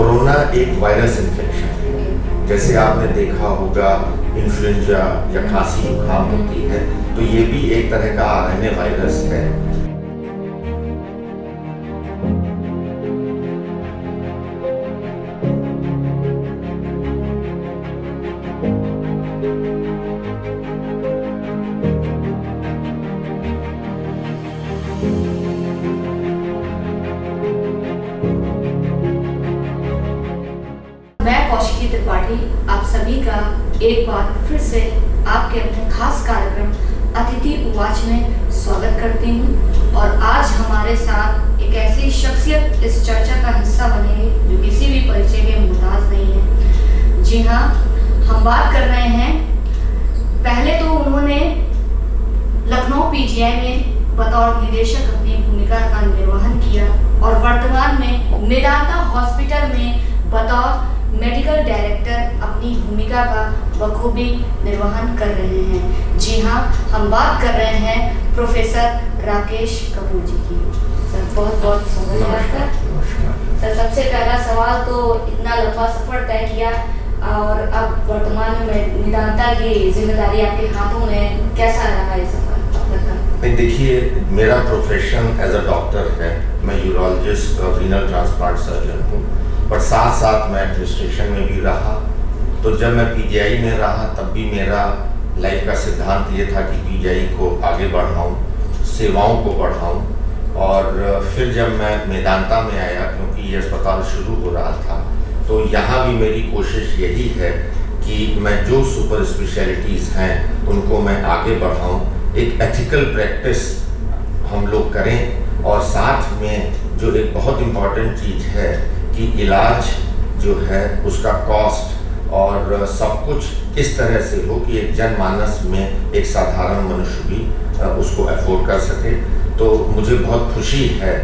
Corona एक virus infection है। जैसे आपने देखा होगा इन्फ्लुएंजा या खांसी जुकाम होती है, तो ये भी एक तरह का आरएनए वायरस है। त्रिपाठी आप सभी का एक बार फिर से आपके अपने खास कार्यक्रम अतिथि उवाच में स्वागत करती हूँ। और आज हमारे साथ एक ऐसी शख्सियत इस चर्चा का हिस्सा बनेगी जो किसी भी परिचय के मुहताज नहीं है। जी हाँ, हम बात कर रहे हैं, पहले तो उन्होंने लखनऊ पीजीआई में बतौर निदेशक अपनी भूमिका का निर्वहन किया और वर्तमान में मेदांता हॉस्पिटल में बतौर मेडिकल डायरेक्टर अपनी भूमिका का बखूबी निर्वहन कर रहे हैं। जी हाँ, हम बात कर रहे हैं प्रोफेसर राकेश कपूर जी की। सर बहुत बहुत स्वागत है आपका। सर सबसे पहला सवाल, तो इतना लंबा सफर तय किया और अब वर्तमान में मेदांता की जिम्मेदारी आपके हाथों में, कैसा रहा ये सफर? नहीं, देखिए, मेरा प्रोफेशन एज अ डॉक्टर है। मैं यूरोलॉजिस्ट और रीनल ट्रांसप्लांट सर्जन हूँ, पर साथ साथ मैं एडमिनिस्ट्रेशन में भी रहा। तो जब मैं पीजीआई में रहा तब भी मेरा लाइफ का सिद्धांत ये था कि पीजीआई को आगे बढ़ाऊं, सेवाओं को बढ़ाऊं। और फिर जब मैं मेदांता में आया, क्योंकि ये अस्पताल शुरू हो रहा था, तो यहाँ भी मेरी कोशिश यही है कि मैं जो सुपर स्पेशलिटीज़ हैं उनको मैं आगे बढ़ाऊँ, एक एथिकल प्रैक्टिस हम लोग करें। और साथ में जो एक बहुत इम्पॉर्टेंट चीज़ है कि इलाज जो है उसका कॉस्ट और सब कुछ इस तरह से हो कि एक जनमानस में एक साधारण मनुष्य भी उसको अफोर्ड कर सके। तो मुझे बहुत खुशी है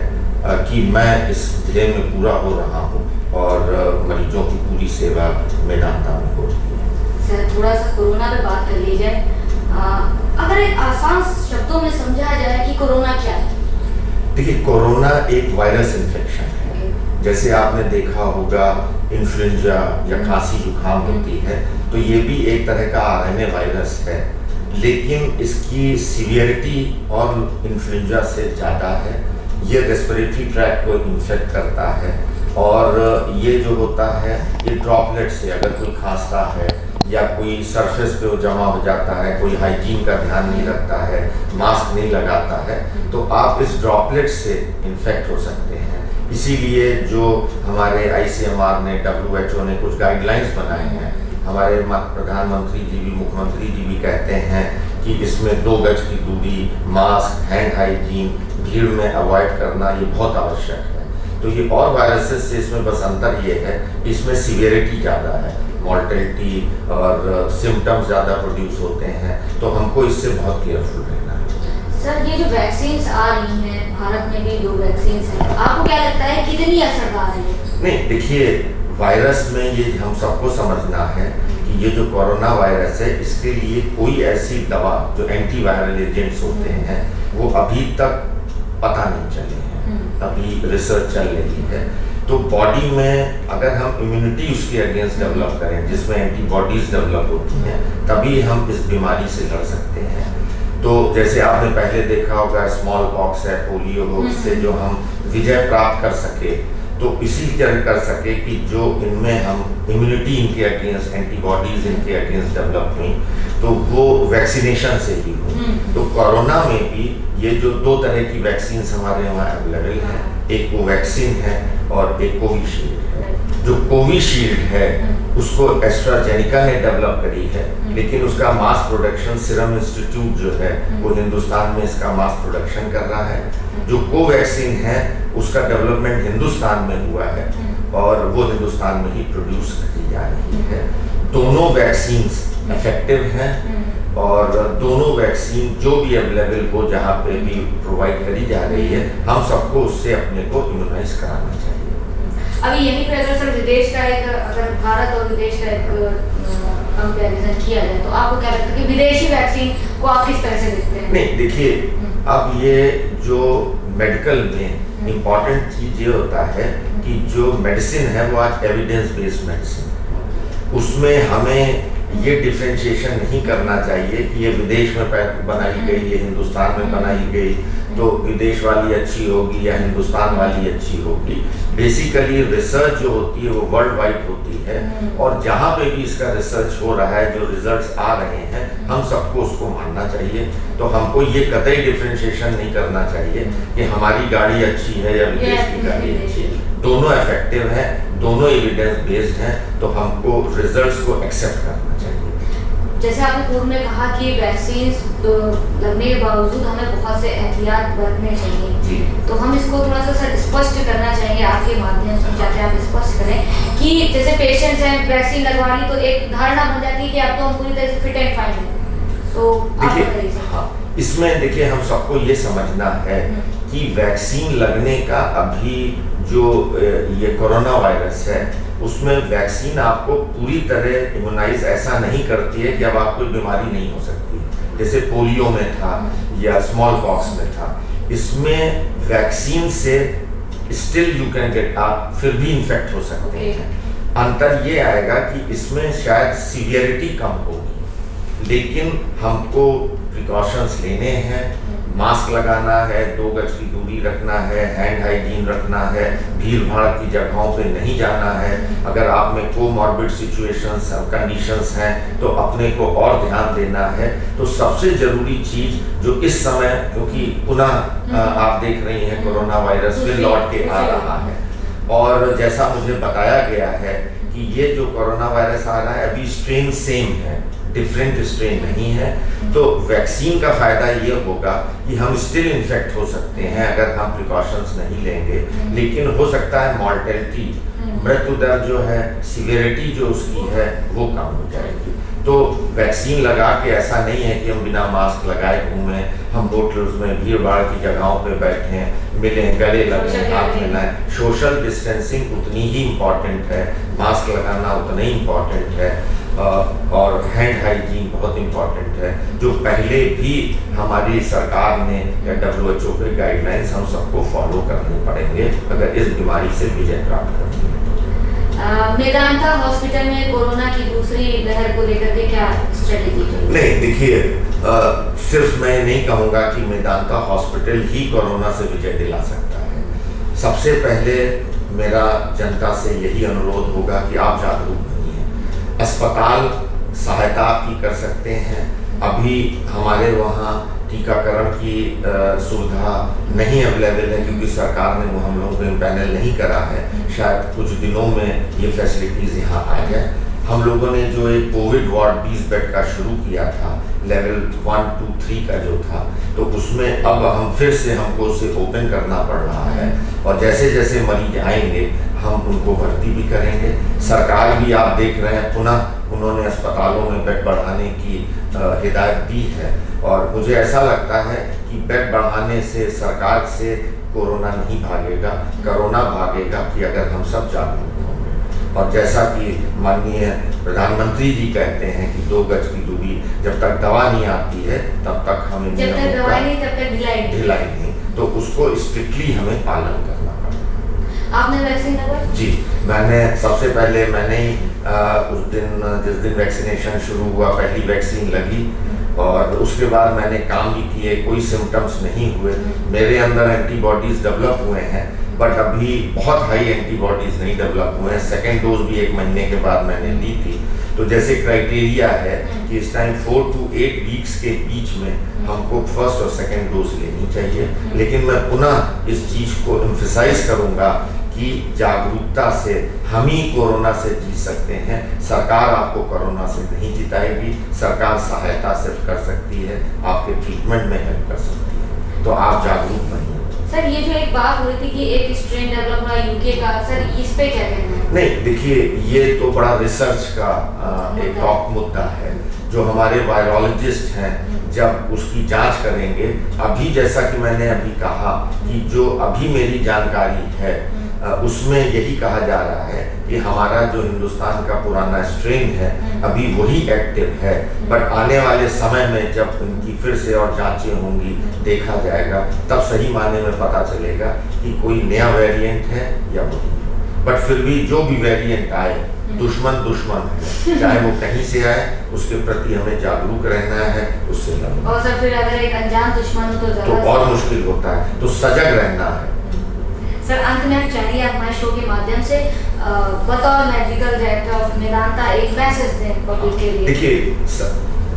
कि मैं इस ध्येय में पूरा हो रहा हूँ और मरीजों की पूरी सेवा मेदांता में हो रही है। सर थोड़ा सा कोरोना पे बात कर ली जाए। अगर एक आसान शब्दों में समझाया जाए कि कोरोना क्या है? देखिए, कोरोना एक वायरस इन्फेक्शन है। जैसे आपने देखा होगा इन्फ्लुएंजा या खांसी जुकाम होती है, तो ये भी एक तरह का आरएनए वायरस है, लेकिन इसकी सीवियरिटी और इन्फ्लुएंजा से ज़्यादा है। ये रेस्पिरेटरी ट्रैक्ट को इन्फेक्ट करता है और ये जो होता है ये ड्रॉपलेट से, अगर कोई खांसता है या कोई सरफेस पे वो जमा हो जाता है, कोई हाइजीन का ध्यान नहीं रखता है, मास्क नहीं लगाता है, तो आप इस ड्रॉपलेट से इन्फेक्ट हो सकते हैं। इसीलिए जो हमारे आईसीएमआर ने, WHO ने कुछ गाइडलाइंस बनाए हैं, हमारे प्रधानमंत्री जी भी, मुख्यमंत्री जी भी कहते हैं कि इसमें 2 गज की दूरी, मास्क, हैंड हाइजीन, भीड़ में अवॉइड करना ये बहुत आवश्यक है। तो ये और वायरसेस से इसमें बस अंतर ये है, इसमें सीवियरिटी ज़्यादा है, मॉर्टेलिटी और सिम्टम्स ज़्यादा प्रोड्यूस होते हैं, तो हमको इससे बहुत केयरफुल रहना है। सर ये जो वैक्सीन्स आ रही हैं, भारत में भी 2 वैक्सीन्स हैं, आपको क्या लगता है कितनी असरदार है? नहीं, देखिए, वायरस में ये हम सबको समझना है कि ये जो कोरोना वायरस है, इसके लिए कोई ऐसी दवा जो एंटीवायरल एजेंट्स होते हैं वो अभी तक पता नहीं चले हैं, अभी रिसर्च चल रही है। तो बॉडी में अगर हम इम्यूनिटी उसके अगेंस्ट डेवलप करें, जिसमें एंटीबॉडीज डेवलप होती हैं, तभी हम इस बीमारी से लड़ सकते हैं। तो जैसे आपने पहले देखा होगा स्मॉल पॉक्स है, पोलियो हो, इससे जो हम विजय प्राप्त कर सके, तो इसी तरह कर सके कि जो इनमें हम इम्यूनिटी इनके अगेंस्ट, एंटीबॉडीज इनके अगेंस्ट डेवलप हुई, तो वो वैक्सीनेशन से ही हुई। तो कोरोना में भी ये जो 2 तरह की वैक्सीन हमारे वहाँ अवेलेबल हैं, एक कोवैक्सीन है और एक कोविशील्ड है। जो कोविशील्ड है उसको एस्ट्राजेनिका ने डेवलप करी है, लेकिन उसका मास प्रोडक्शन सीरम इंस्टीट्यूट जो है वो हिंदुस्तान में इसका मास प्रोडक्शन कर रहा है। जो कोवैक्सीन है उसका डेवलपमेंट हिंदुस्तान में हुआ है और वो हिंदुस्तान में ही प्रोड्यूस की जा रही है। दोनों वैक्सीन्स इफेक्टिव हैं और दोनों वैक्सीन जो भी अवेलेबल हो, जहाँ पे भी प्रोवाइड करी जा रही है, हम सबको उससे अपने को इम्यूनाइज कराना चाहिए। अभी यहीं पे अगर सर विदेश का एक, अगर भारत और विदेश का एक कंपैरिजन किया जाए, तो आपको क्या लगता है कि विदेशी वैक्सीन को आप किस तरह से देखते हैं? नहीं, देखिए, अब ये जो मेडिकल में इम्पॉर्टेंट चीज़ ये होता है कि जो मेडिसिन है वो आज एविडेंस बेस्ड मेडिसिन है। उसमें हमें ये डिफ्रेंशिएशन नहीं करना चाहिए कि ये विदेश में बनाई गई, ये हिंदुस्तान में बनाई गई, तो विदेश वाली अच्छी होगी या हिंदुस्तान वाली अच्छी होगी। बेसिकली रिसर्च जो होती है वो वर्ल्ड वाइड होती है, और जहाँ पे भी इसका रिसर्च हो रहा है, जो रिजल्ट्स आ रहे हैं, हम सबको उसको मानना चाहिए। तो हमको ये कतई डिफ्रेंशिएशन नहीं करना चाहिए कि हमारी गाड़ी अच्छी है या विदेश की गाड़ी अच्छी है। दोनों इफेक्टिव हैं, दोनों एविडेंस बेस्ड हैं, तो हमको रिजल्ट्स को एक्सेप्ट करना चाहिए। जैसे आपने पूर्व में कहा कि वैक्सीन लगने के बावजूद हमें बहुत से एहतियात बरतने चाहिए, तो हम इसको थोड़ा सा सर स्पष्ट करना चाहेंगे आपके माध्यम से, चाहते हैं आप स्पष्ट करें कि जैसे पेशेंट्स हैं, वैक्सीन लगवा ली तो एक धारणा बन जाती है कि अब तो हम पूरी तरह से फिट एंड फाइन हैं। तो देखिए, हाँ, इसमें देखिए हम सबको ये समझना है कि वैक्सीन लगने का अभी जो ये कोरोना वायरस है उसमें वैक्सीन आपको पूरी तरह इम्यूनाइज ऐसा नहीं करती है कि अब आपको बीमारी नहीं हो सकती, जैसे पोलियो में था या स्मॉल पॉक्स में था। इसमें वैक्सीन से स्टिल यू कैन गेट, आप फिर भी इन्फेक्ट हो सकते हैं। अंतर ये आएगा कि इसमें शायद सीवियरिटी कम होगी, लेकिन हमको प्रिकॉशंस लेने हैं। मास्क लगाना है, 2 गज की दूरी रखना है, हैंड हाइजीन रखना है, भीड़ भाड़ की जगहों पे नहीं जाना है। अगर आप में कोमॉर्बिड सिचुएशंस कंडीशंस हैं तो अपने को और ध्यान देना है। तो सबसे ज़रूरी चीज़ जो इस समय, क्योंकि पुनः आप देख रही हैं कोरोना वायरस फिर लौट के आ रहा है, और जैसा मुझे बताया गया है कि ये जो कोरोना वायरस आ रहा है अभी स्ट्रेन सेम है, डिफरेंट स्ट्रेन नहीं है। तो वैक्सीन का फायदा ये होगा कि हम स्टिल इन्फेक्ट हो सकते हैं अगर हम प्रिकॉशंस नहीं लेंगे, लेकिन हो सकता है मॉर्टेलिटी, मृत्यु दर जो है, सीवियरिटी जो उसकी है वो कम हो जाएगी। तो वैक्सीन लगा के ऐसा नहीं है कि हम बिना मास्क लगाए घूमें, हम होटल्स में भीड़ भाड़ की जगहों पे बैठें, मिलें, गले लगें, हाथ मिलाएं। सोशल डिस्टेंसिंग उतनी ही इम्पॉर्टेंट है, मास्क लगाना उतना ही इम्पॉर्टेंट है, और हैंड हाइजीन बहुत इम्पॉर्टेंट है, जो पहले भी हमारी सरकार ने या WHO के गाइडलाइंस हम सबको फॉलो करने पड़ेंगे अगर इस बीमारी से विजय प्राप्त करनी है। मेदांता हॉस्पिटल में कोरोना की दूसरी लहर को लेकर के क्या स्ट्रेटेजी? नहीं, देखिए, सिर्फ मैं नहीं कहूँगा कि मेदांता हॉस्पिटल ही कोरोना से विजय दिला सकता है। सबसे पहले मेरा जनता से यही अनुरोध होगा कि आप जागरूक बनिए। अस्पताल सहायता आपकी कर सकते हैं। अभी हमारे वहाँ टीकाकरण की सुविधा नहीं अवेलेबल है क्योंकि सरकार ने वो हम लोगों को पैनल नहीं करा है। शायद कुछ दिनों में ये फैसिलिटीज़ यहाँ आ जाए। हम लोगों ने जो एक कोविड वार्ड 20 बेड का शुरू किया था, लेवल 1, 2, 3 का जो था, तो उसमें अब हम फिर से हमको उसे ओपन करना पड़ रहा है, और जैसे जैसे मरीज आएंगे हम उनको भर्ती भी करेंगे। सरकार भी आप देख रहे हैं पुनः उन्होंने अस्पतालों में बेड बढ़ाने की हिदायत दी है, और मुझे ऐसा लगता है कि बेड बढ़ाने से सरकार से कोरोना नहीं भागेगा, कोरोना भागेगा कि अगर हम सब जागरूक होंगे। और जैसा कि माननीय प्रधानमंत्री जी कहते हैं कि 2 गज की दूरी, जब तक दवा नहीं आती है तब तक हमें जब तक दवा नहीं तब तक ढिलाई नहीं, तो उसको स्ट्रिक्टली हमें पालन करना पड़ेगा। आपने वैक्सीन लगवाई? जी, मैंने सबसे पहले मैंने ही उस दिन जिस दिन वैक्सीनेशन शुरू हुआ पहली वैक्सीन लगी, और उसके बाद मैंने काम भी किए, कोई सिम्टम्स नहीं हुए। मेरे अंदर एंटीबॉडीज़ डेवलप हुए हैं, बट अभी बहुत हाई एंटीबॉडीज़ नहीं डेवलप हुए हैं। सेकेंड डोज भी 1 महीने के बाद मैंने ली थी। तो जैसे क्राइटेरिया है कि इस टाइम 4 to 8 वीक्स के बीच में हमको फर्स्ट और सेकेंड डोज लेनी चाहिए। लेकिन मैं पुनः इस चीज़ को एम्फसाइज करूँगा कि जागरूकता से हम ही कोरोना से जीत सकते हैं। सरकार आपको कोरोना से नहीं जिताएगी, सरकार सहायता सिर्फ कर सकती है, आपके ट्रीटमेंट में हेल्प कर सकती है। तो आप जागरूक बनिए। सर, ये जो एक बात हो रही थी कि एक स्ट्रेन डेवलप हुआ यूके का, सर इस पे क्या कहना है? नहीं, देखिए, ये तो बड़ा रिसर्च का एक टॉप मुद्दा है जो हमारे वायरोलॉजिस्ट हैं जब उसकी जांच करेंगे। अभी जैसा कि मैंने अभी कहा कि जो अभी मेरी जानकारी है उसमें यही कहा जा रहा है कि हमारा जो हिंदुस्तान का पुराना स्ट्रेन है अभी वही एक्टिव है, बट आने वाले समय में जब इनकी फिर से और जांचें होंगी, देखा जाएगा, तब सही मायने में पता चलेगा कि कोई नया वेरिएंट है या वही। बट फिर भी जो भी वेरिएंट आए, दुश्मन है, चाहे वो कहीं से आए, उसके प्रति हमें जागरूक रहना है, उससे लड़ना। और सर फिर अगर एक अनजान दुश्मन हो तो और मुश्किल होता है, तो सजग रहना है। सर अंत में हम चाहिए हमारे शो के माध्यम से बतौर मेडिकल डायरेक्टर ऑफ मेदांता एक मैसेज दें पब्लिक के लिए। देखिए,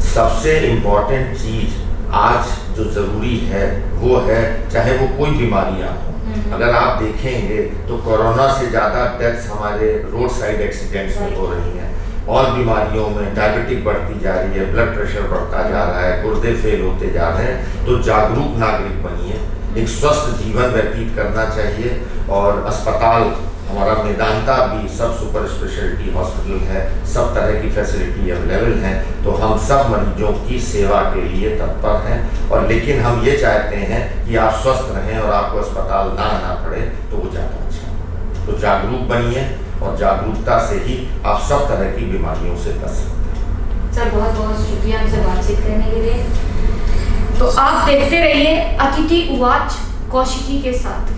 सबसे इम्पोर्टेंट चीज आज जो जरूरी है वो है, चाहे वो कोई बीमारियां हो, अगर आप देखेंगे तो कोरोना से ज़्यादा डेथ्स हमारे रोड साइड एक्सीडेंट्स में हो रही हैं। और बीमारियों में डायबिटिक बढ़ती जा रही है, ब्लड प्रेशर बढ़ता जा रहा है, गुर्दे फेल होते जा रहे हैं। तो जागरूक नागरिक बनिए, एक स्वस्थ जीवन व्यतीत करना चाहिए। और अस्पताल हमारा मेदांता भी सब सुपर स्पेशलिटी हॉस्पिटल है, सब तरह की फैसिलिटी अवेलेबल हैं, तो हम सब मरीजों की सेवा के लिए तत्पर हैं। और लेकिन हम ये चाहते हैं कि आप स्वस्थ रहें और आपको अस्पताल ना आना पड़े, तो वो ज़्यादा अच्छा। तो जागरूक बनिए और जागरूकता से ही आप सब तरह की बीमारियों से बच सकते हैं। सर बहुत बहुत शुक्रिया हमसे बातचीत करने के लिए। तो आप देखते रहिए अतिथि उवाच कौशिकी के साथ।